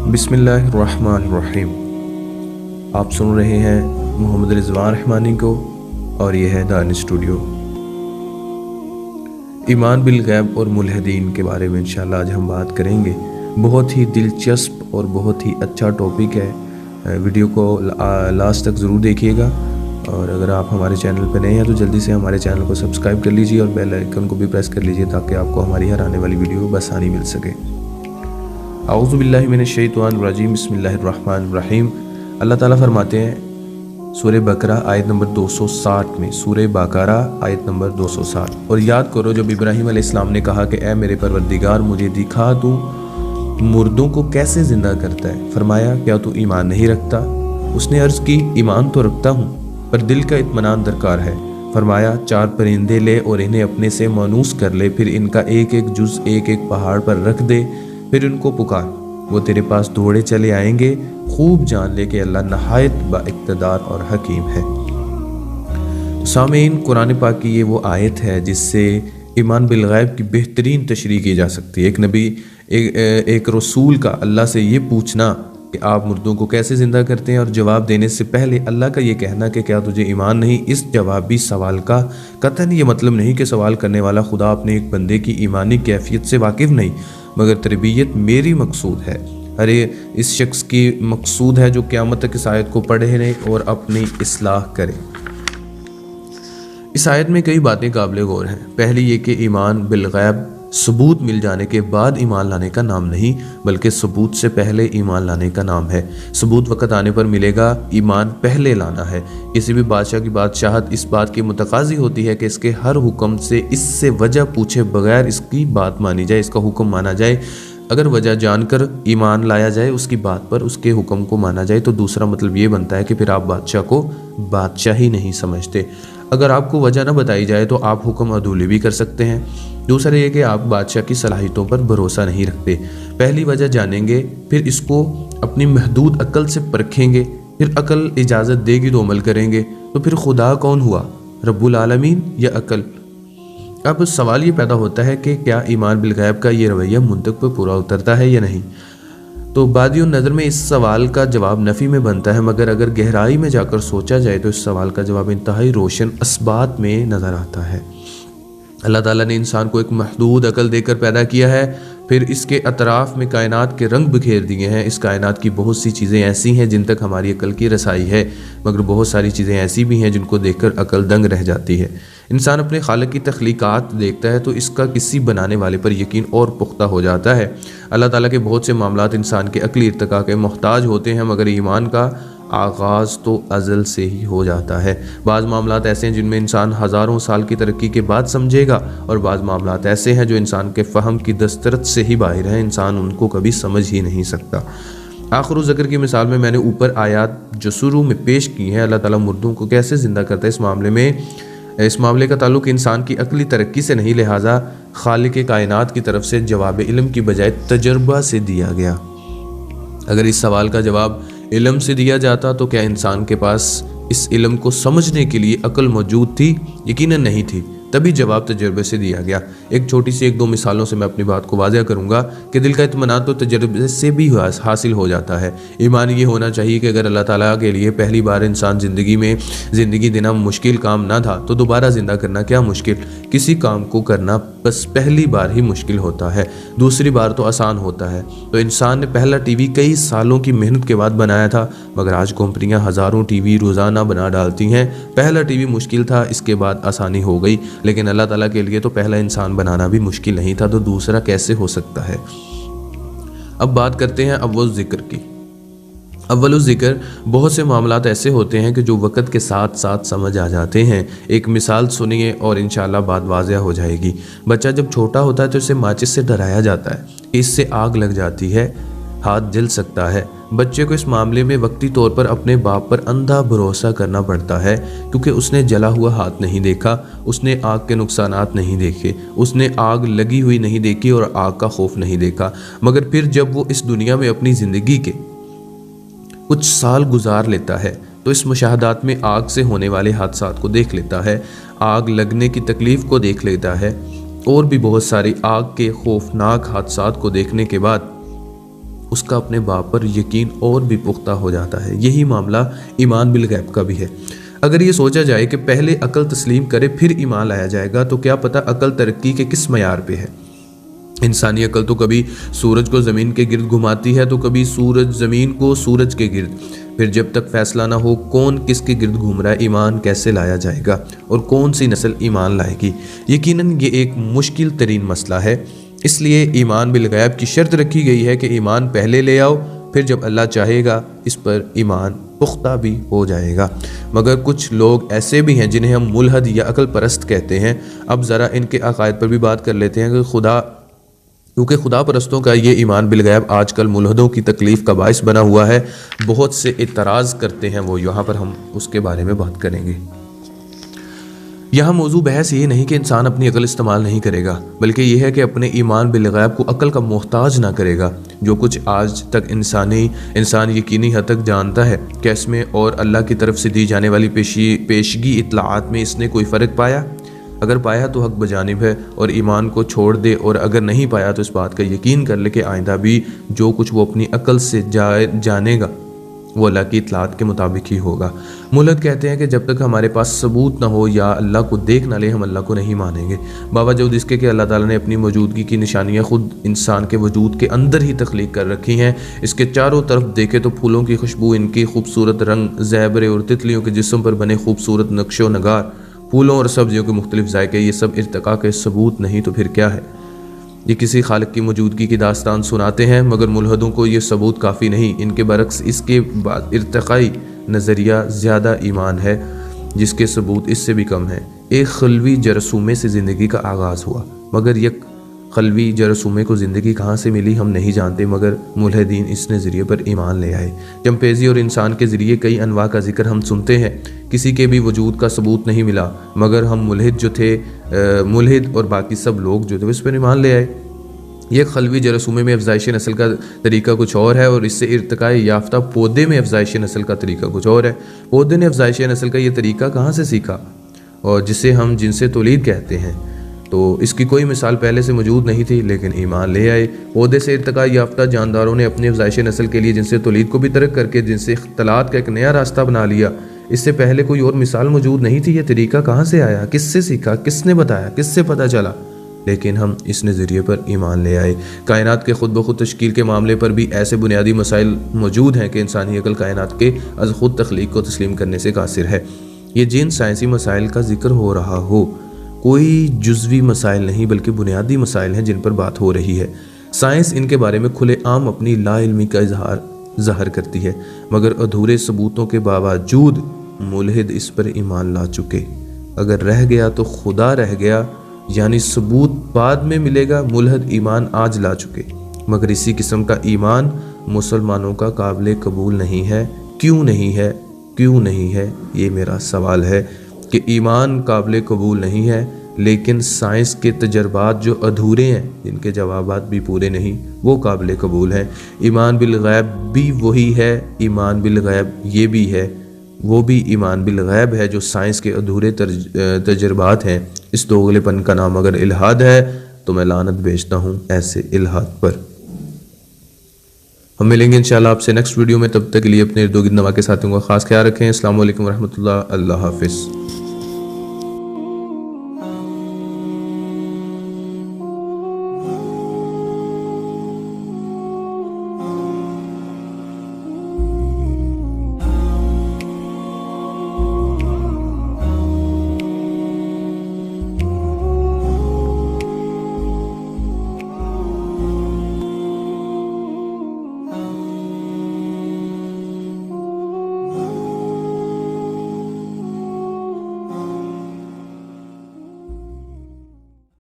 बिस्मिल्लाहिर्रहमानिर्रहीम। आप सुन रहे हैं मोहम्मद रिजवान रहमानी को और ये है दानिश स्टूडियो। ईमान बिल गैब और मुल्हिदीन के बारे में इंशाअल्लाह आज हम बात करेंगे। बहुत ही दिलचस्प और बहुत ही अच्छा टॉपिक है। वीडियो को लास्ट तक ज़रूर देखिएगा और अगर आप हमारे चैनल पर नए हैं तो जल्दी से हमारे चैनल को सब्सक्राइब कर लीजिए और बेल आइकन को भी प्रेस कर लीजिए ताकि आपको हमारी हर आने वाली वीडियो बआसानी मिल सके। आऊज़ु बिल्लाहि मिनश शैतानिर रजीम, बिस्मिल्लाहिर रहमानिर रहीम। अल्लाह ताला फरमाते हैं सूरह बकरा आयत नंबर 260 में, सूरह बकरा आयत नंबर 260, और याद करो जब इब्राहीम अलैहिस्सलाम ने कहा कि ए मेरे परवरदिगार मुझे दिखा तू मुर्दों को कैसे ज़िंदा करता है। फरमाया क्या तू ईमान नहीं रखता। उसने अर्ज़ की ईमान तो रखता हूँ पर दिल का इत्मीनान दरकार है। फरमाया 4 परिंदे ले और इन्हें अपने से मानूस कर ले, फिर इनका एक एक जुज़ एक एक पहाड़ पर रख दे, फिर उनको पुकार, वो तेरे पास दौड़े चले आएंगे। खूब जान ले कि अल्लाह नहायत बाइक़्तिदार और हकीम है। सामीन, कुरान पाक की ये वो आयत है जिससे ईमान बिल गैब की बेहतरीन तशरीह की जा सकती है। एक नबी एक रसूल का अल्लाह से ये पूछना कि आप मुर्दों को कैसे ज़िंदा करते हैं और जवाब देने से पहले अल्लाह का ये कहना कि क्या तुझे ईमान नहीं, इस जवाबी सवाल का कतई ये मतलब नहीं कि सवाल करने वाला खुदा अपने एक बंदे की ईमानी कैफियत से वाकिफ़ नहीं, मगर तरबियत मेरी मकसूद है। अरे इस शख्स की मकसूद है जो क़यामत तक इस आयत को पढ़े और अपनी इस्लाह करे। इस आयत में कई बातें काबिल गौर हैं। पहली ये कि ईमान बिल गैब सबूत मिल जाने के बाद ईमान लाने का नाम नहीं, बल्कि सबूत से पहले ईमान लाने का नाम है। सबूत वक़्त आने पर मिलेगा, ईमान पहले लाना है। किसी भी बादशाह की बादशाहत इस बात की मुतकाज़ी होती है कि इसके हर हुक्म से इससे वजह पूछे बगैर इसकी बात मानी जाए, इसका हुक्म माना जाए। अगर वजह जानकर ईमान लाया जाए, उसकी बात पर उसके हुक्म को माना जाए, तो दूसरा मतलब ये बनता है कि फिर आप बादशाह को बादशाह ही नहीं समझते। अगर आपको वजह न बताई जाए तो आप हुक्म अदूली भी कर सकते हैं। दूसरा ये कि आप बादशाह की सलाहियतों पर भरोसा नहीं रखते। पहली वजह जानेंगे, फिर इसको अपनी महदूद अक्ल से परखेंगे, फिर अक्ल इजाज़त देगी तो अमल करेंगे। तो फिर खुदा कौन हुआ, रब्बुल आलमीन या अक्ल? अब सवाल ये पैदा होता है कि क्या ईमान बिल गैब का ये रवैया मुंतक पर पूरा उतरता है या नहीं। तो बादियों नज़र में इस सवाल का जवाब नफ़ी में बनता है, मगर अगर गहराई में जाकर सोचा जाए तो इस सवाल का जवाब इंतहाई रोशन असबात में नज़र आता है। अल्लाह ताला ने इंसान को एक महदूद अकल देकर पैदा किया है, फिर इसके अतराफ़ में कायनात के रंग बिखेर दिए हैं। इस कायनात की बहुत सी चीज़ें ऐसी हैं जिन तक हमारी अकल की रसाई है, मगर बहुत सारी चीज़ें ऐसी भी हैं जिनको देखकर अकल दंग रह जाती है। इंसान अपने खालिक की तख्लीक़ात देखता है तो इसका किसी बनाने वाले पर यकीन और पुख्ता हो जाता है। अल्लाह ताला के बहुत से मामलात इंसान के अक्ली इर्तिका के मोहताज होते हैं, मगर ईमान का आगाज़ तो अज़ल से ही हो जाता है। बाज़ मामलात ऐसे हैं जिनमें इंसान हज़ारों साल की तरक्की के बाद समझेगा, और बाज़ मामलात ऐसे हैं जो इंसान के फ़हम की दस्तरत से ही बाहर हैं, इंसान उनको कभी समझ ही नहीं सकता। आखिर ज़िक्र की मिसाल में मैंने ऊपर आयात जो शुरू में पेश की हैं, अल्लाह ताला मुर्दों को कैसे ज़िंदा करता है, इस मामले का ताल्लुक़ इंसान की अक्ली तरक्की से नहीं, लिहाजा खालिक कायनात की तरफ से जवाब इल्म की बजाय तजर्बा से दिया गया। अगर इस सवाल का जवाब इल्म से दिया जाता तो क्या इंसान के पास इस इल्म को समझने के लिए अक्ल मौजूद थी? यकीनन नहीं थी, तभी जवाब तजर्बे से दिया गया। एक छोटी सी 1-2 मिसालों से मैं अपनी बात को वाज़ह करूँगा कि दिल का इत्मीनान तो तजर्बे से भी हासिल हो जाता है। ईमान ये होना चाहिए कि अगर अल्लाह ताला के लिए पहली बार इंसान ज़िंदगी देना मुश्किल काम ना था तो दोबारा ज़िंदा करना क्या मुश्किल। किसी काम को करना बस पहली बार ही मुश्किल होता है, दूसरी बार तो आसान होता है। तो इंसान ने पहला टीवी कई सालों की मेहनत के बाद बनाया था, मगर आज कंपनियां हज़ारों टीवी रोज़ाना बना डालती हैं। पहला टीवी मुश्किल था, इसके बाद आसानी हो गई, लेकिन अल्लाह ताला के लिए तो पहला इंसान बनाना भी मुश्किल नहीं था, तो दूसरा कैसे हो सकता है। अब बात करते हैं अव्वल ज़िक्र की। अव्वल ज़िक्र बहुत से मामलात ऐसे होते हैं कि जो वक़्त के साथ साथ समझ आ जाते हैं। एक मिसाल सुनिए और इंशाअल्लाह बात वाज़ह हो जाएगी। बच्चा जब छोटा होता है तो इसे माचिस से डराया जाता है कि इससे आग लग जाती है, हाथ जल सकता है। बच्चे को इस मामले में वक्ती तौर पर अपने बाप पर अंधा भरोसा करना पड़ता है, क्योंकि उसने जला हुआ हाथ नहीं देखा, उसने आग के नुकसानात नहीं देखे, उसने आग लगी हुई नहीं देखी और आग का खौफ नहीं देखा। मगर फिर जब वो इस दुनिया में अपनी ज़िंदगी के कुछ साल गुजार लेता है तो इस मुशाहदात में आग से होने वाले हादसात को देख लेता है, आग लगने की तकलीफ़ को देख लेता है, और भी बहुत सारी आग के खौफनाक हादसात को देखने के बाद اس کا اپنے باپ پر یقین اور بھی پختہ ہو جاتا ہے۔ یہی معاملہ ایمان بالغیب کا بھی ہے۔ اگر یہ سوچا جائے کہ پہلے عقل تسلیم کرے پھر ایمان لایا جائے گا تو کیا پتہ عقل ترقی کے کس معیار پہ ہے۔ انسانی عقل تو کبھی سورج کو زمین کے گرد گھماتی ہے تو کبھی سورج زمین کو سورج کے گرد۔ پھر جب تک فیصلہ نہ ہو کون کس کے گرد گھوم رہا ہے، ایمان کیسے لایا جائے گا اور کون سی نسل ایمان لائے گی؟ یقیناً یہ ایک مشکل ترین مسئلہ ہے۔ اس لیے ایمان بالغیب کی شرط رکھی گئی ہے کہ ایمان پہلے لے آؤ، پھر جب اللہ چاہے گا اس پر ایمان پختہ بھی ہو جائے گا۔ مگر کچھ لوگ ایسے بھی ہیں جنہیں ہم ملحد یا عقل پرست کہتے ہیں۔ اب ذرا ان کے عقائد پر بھی بات کر لیتے ہیں کیونکہ خدا پرستوں کا یہ ایمان بالغیب آج کل ملحدوں کی تکلیف کا باعث بنا ہوا ہے۔ بہت سے اعتراض کرتے ہیں وہ، یہاں پر ہم اس کے بارے میں بات کریں گے۔ یہاں موضوع بحث یہ نہیں کہ انسان اپنی عقل استعمال نہیں کرے گا، بلکہ یہ ہے کہ اپنے ایمان بالغیب کو عقل کا محتاج نہ کرے گا۔ جو کچھ آج تک انسان یقینی حد تک جانتا ہے، کہ اس میں اور اللہ کی طرف سے دی جانے والی پیشگی اطلاعات میں اس نے کوئی فرق پایا؟ اگر پایا تو حق بجانب ہے اور ایمان کو چھوڑ دے، اور اگر نہیں پایا تو اس بات کا یقین کر لے کہ آئندہ بھی جو کچھ وہ اپنی عقل سے جانے گا وہ اللہ کی اطلاعات کے مطابق ہی ہوگا۔ ملحد کہتے ہیں کہ جب تک ہمارے پاس ثبوت نہ ہو یا اللہ کو دیکھ نہ لے ہم اللہ کو نہیں مانیں گے، باوجود اس کے کہ اللہ تعالیٰ نے اپنی موجودگی کی نشانیاں خود انسان کے وجود کے اندر ہی تخلیق کر رکھی ہیں۔ اس کے چاروں طرف دیکھے تو پھولوں کی خوشبو، ان کی خوبصورت رنگ، زیورے اور تتلیوں کے جسم پر بنے خوبصورت نقش و نگار، پھولوں اور سبزیوں کے مختلف ذائقے، یہ سب ارتقاء کے ثبوت نہیں تو پھر کیا ہے؟ یہ کسی خالق کی موجودگی کی داستان سناتے ہیں، مگر ملحدوں کو یہ ثبوت کافی نہیں۔ ان کے برعکس اس کے بعد ارتقائی نظریہ زیادہ ایمان ہے جس کے ثبوت اس سے بھی کم ہے۔ ایک خلوی جرثومے سے زندگی کا آغاز ہوا، مگر یک خلوی جرثومے کو زندگی کہاں سے ملی ہم نہیں جانتے، مگر ملحدین اس نظریے پر ایمان لے آئے۔ چمپینزی اور انسان کے ذریعے کئی انواع کا ذکر ہم سنتے ہیں، کسی کے بھی وجود کا ثبوت نہیں ملا، مگر ہم ملحد اور باقی سب لوگ جو تھے اس پر ایمان لے آئے۔ یہ خلوی جرثومے میں افزائش نسل کا طریقہ کچھ اور ہے، اور اس سے ارتقاء یافتہ پودے میں افزائش نسل کا طریقہ کچھ اور ہے۔ پودے نے افزائش نسل کا یہ طریقہ کہاں سے سیکھا، اور جسے ہم جنس تولید کہتے ہیں؟ تو اس کی کوئی مثال پہلے سے موجود نہیں تھی، لیکن ایمان لے آئے۔ پودے سے ارتقاء یافتہ جانداروں نے اپنی افزائش نسل کے لیے جنس تولید کو بھی ترک کر کے جنس اختلاط کا ایک نیا راستہ بنا لیا۔ اس سے پہلے کوئی اور مثال موجود نہیں تھی۔ یہ طریقہ کہاں سے آیا، کس سے سیکھا، کس نے بتایا، کس سے پتہ چلا؟ لیکن ہم اس نظریے پر ایمان لے آئے۔ کائنات کے خود بخود تشکیل کے معاملے پر بھی ایسے بنیادی مسائل موجود ہیں کہ انسانی عقل کائنات کے از خود تخلیق کو تسلیم کرنے سے قاصر ہے۔ یہ جن سائنسی مسائل کا ذکر ہو رہا ہو، کوئی جزوی مسائل نہیں بلکہ بنیادی مسائل ہیں جن پر بات ہو رہی ہے۔ سائنس ان کے بارے میں کھلے عام اپنی لا علمی کا ظاہر کرتی ہے، مگر ادھورے ثبوتوں کے باوجود ملحد اس پر ایمان لا چکے۔ اگر رہ گیا تو خدا رہ گیا، یعنی ثبوت بعد میں ملے گا۔ ملحد ایمان آج لا چکے، مگر اسی قسم کا ایمان مسلمانوں کا قابل قبول نہیں ہے۔ کیوں نہیں ہے؟ کیوں نہیں ہے؟ یہ میرا سوال ہے کہ ایمان قابل قبول نہیں ہے، لیکن سائنس کے تجربات جو ادھورے ہیں، جن کے جوابات بھی پورے نہیں، وہ قابل قبول ہیں۔ ایمان بالغیب بھی وہی ہے، ایمان بالغیب یہ بھی ہے، وہ بھی ایمان بالغیب ہے جو سائنس کے ادھورے تجربات ہیں۔ اس دوغلے پن کا نام اگر الہاد ہے تو میں لعنت بھیجتا ہوں ایسے الہاد پر۔ ہم ملیں گے انشاءاللہ آپ سے نیکسٹ ویڈیو میں، تب تک کے لیے اپنے ارد گرد نوا کے ساتھیوں کا خاص خیال رکھیں۔ السلام علیکم ورحمۃ اللہ، اللہ حافظ۔